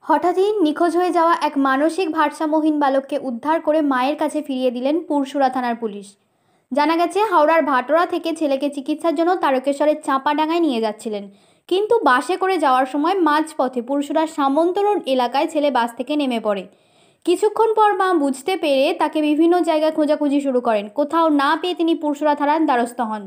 হঠাৎই নিখোঁজ হয়ে যাওয়া এক মানসিক ভারসাম্যহীন বালককে উদ্ধার করে মায়ের কাছে ফিরিয়ে দিলেন পুরসুরা থানার পুলিশ। জানা গেছে, হাওড়ার ভাটোরা থেকে ছেলেকে চিকিৎসার জন্য তারকেশ্বরের চাঁপাডাঙ্গায় নিয়ে যাচ্ছিলেন, কিন্তু বাসে করে যাওয়ার সময় মাঝপথে পুরসুরার সামন্ত রোড এলাকায় ছেলে বাস থেকে নেমে পড়ে। কিছুক্ষণ পর মা বুঝতে পেরে তাকে বিভিন্ন জায়গায় খোঁজাখুঁজি শুরু করেন। কোথাও না পেয়ে তিনি পুরসুরা থানার দ্বারস্থ হন।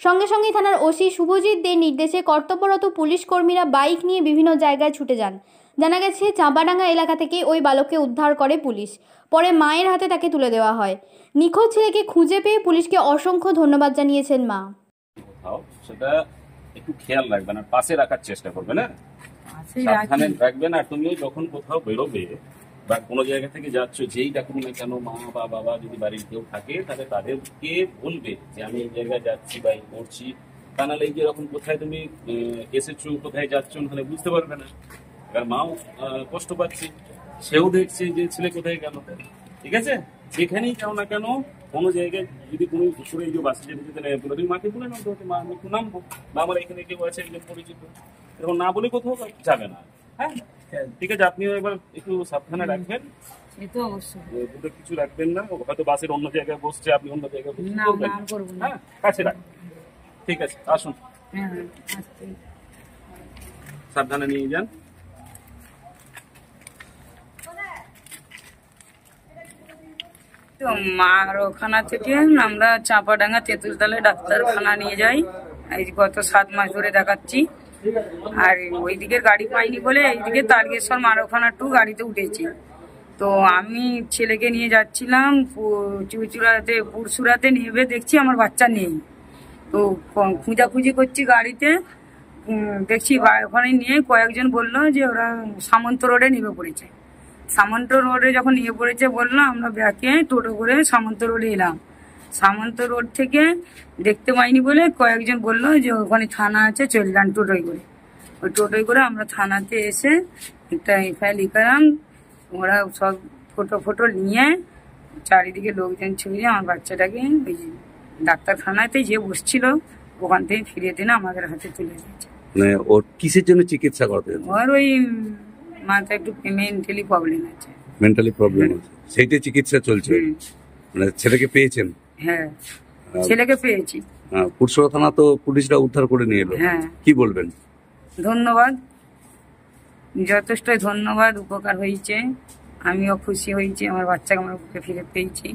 সঙ্গে সঙ্গে থানার ওসি শুভজিৎ দের নির্দেশে কর্তব্যরত পুলিশ কর্মীরা বাইক নিয়ে বিভিন্ন জায়গায় ছুটে যান। জানা গেছে, চাঁপাডাঙ্গা এলাকা থেকে ওই বালককে উদ্ধার করে পুলিশ। পরে মায়ের হাতে তাকে তুলে দেওয়া হয়। নিখোঁজ ছেলেকে খুঁজে পেয়ে পুলিশকে অসংখ্য ধন্যবাদ জানিয়েছেন মা। সেটা একটু খেয়াল রাখবেন আর পাশে রাখার চেষ্টা করবেন, সাবধানে রাখবেন। আর তুমিও যখন কোথাও বেরোবে বা কোনো জায়গা থেকে যাচ্ছ, যেই ডাকুন না কেন, মা বা বাবা যদি বাড়ির কেউ থাকে তাহলে তাদেরকে বলবে যে আমি এই জায়গায় যাচ্ছি বা এই করছি। তা নাহলে এই যে এরকম কোথায় তুমি এসেছো, কোথায় যাচ্ছ, তাহলে বুঝতে পারবে না। এবার মাও কষ্ট পাচ্ছি, সেও দেখছে যে ছেলে কোথায় গেল। ঠিক আছে, যেখানেই যাও না কেন, কোনো জায়গায় যদি কোনো ঘুরে এই যে বাসে যেতে যেতে তুমি মাকে বলে নাও তো মা আমি একটু নামবো, বা আমার এখানে কেউ আছে একজন পরিচিত, এরকম না বলে কোথাও যাবে না। হ্যাঁ ঠিক আছে, আপনিও এবার একটু সাবধানে রাখবেন। দুটো কিছু রাখবেন না, হয়তো বাসের অন্য জায়গায় বসছে, আপনি অন্য জায়গায় বসছেন। হ্যাঁ কাছে রাখবেন। ঠিক আছে, আসুন, সাবধানে নিয়ে যান। তো মার ওখানা থেকে আমরা চাঁপাডাঙ্গা তেঁতুলতলায় ডাক্তারখানা নিয়ে যাই। এই গত 7 মাস ধরে দেখাচ্ছি। আর ওইদিকে গাড়ি পাইনি বলে এইদিকে তারকেশ্বর মারোখানা টু গাড়িতে উঠেছি। তো আমি ছেলেকে নিয়ে যাচ্ছিলাম পুরসুরাতে, নেবে দেখছি আমার বাচ্চা নেই। তো খুঁজাখুঁজি করছি গাড়িতে, দেখছি ওখানে নিয়ে কয়েকজন বললো যে ওরা সামন্ত রোডে নেমে পড়েছে। সামন্ত রোডে যখন নিয়ে পড়েছে বললো, আমরা ব্যাকে টোটো করে সামন্ত রোডে এলাম। সামন্ত রোড থেকে দেখতে পাইনি বলে কয়েকজন বললো যে ওখানে থানা আছে, চলে যান টোটোয় করে। ওই টোটোয় করে আমরা থানাতে এসে একটা এফআইআর লিখলাম। ওরা সব ফটো নিয়ে চারিদিকে লোকজন ছড়িয়ে আমার বাচ্চাটাকে ওই ডাক্তারখানাতে যে বসছিল ওখান থেকে ফিরিয়ে দিনে আমাদের হাতে তুলে দিয়েছে। মানে ওর কিসের জন্য চিকিৎসা করতে? ওর ওই মাথায় একটু মেন্টালি প্রবলেম আছে। মেন্টালি প্রবলেম আছে, সেইটাই চিকিৎসা চলছে। মানে ছেলেকে পেয়েছেন? হ্যাঁ, ছেলেকে পেয়েছি। পুরসুরা থানা তো পুলিশরা উদ্ধার করে নিয়ে এলো। হ্যাঁ, কি বলবেন? ধন্যবাদ, যথেষ্ট ধন্যবাদ, উপকার হয়েছে। আমিও খুশি হয়েছি, আমার বাচ্চাকে আমার বুকে ফিরে পেয়েছি।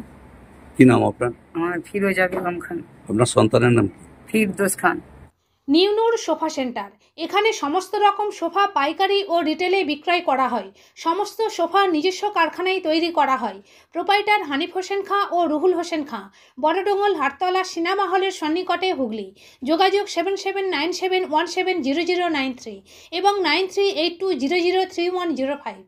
কি নাম আপনার? আমার ফিরোজা বেগম খান। আপনার সন্তানের নাম? ফিরদোস খান। নিউ নূর সোফা সেন্টার, এখানে সমস্ত রকম সোফা পাইকারি ও রিটেলে বিক্রয় করা হয়। সমস্ত সোফা নিজস্ব কারখানায় তৈরি করা হয়। প্রোপাইটার হানিফ হোসেন খাঁ ও রুহুল হোসেন খাঁ, বড়ডোঙ্গল হাটতলা সিনেমা হলের সন্নিকটে, হুগলি। যোগাযোগ 7797170093 এবং 9382003105।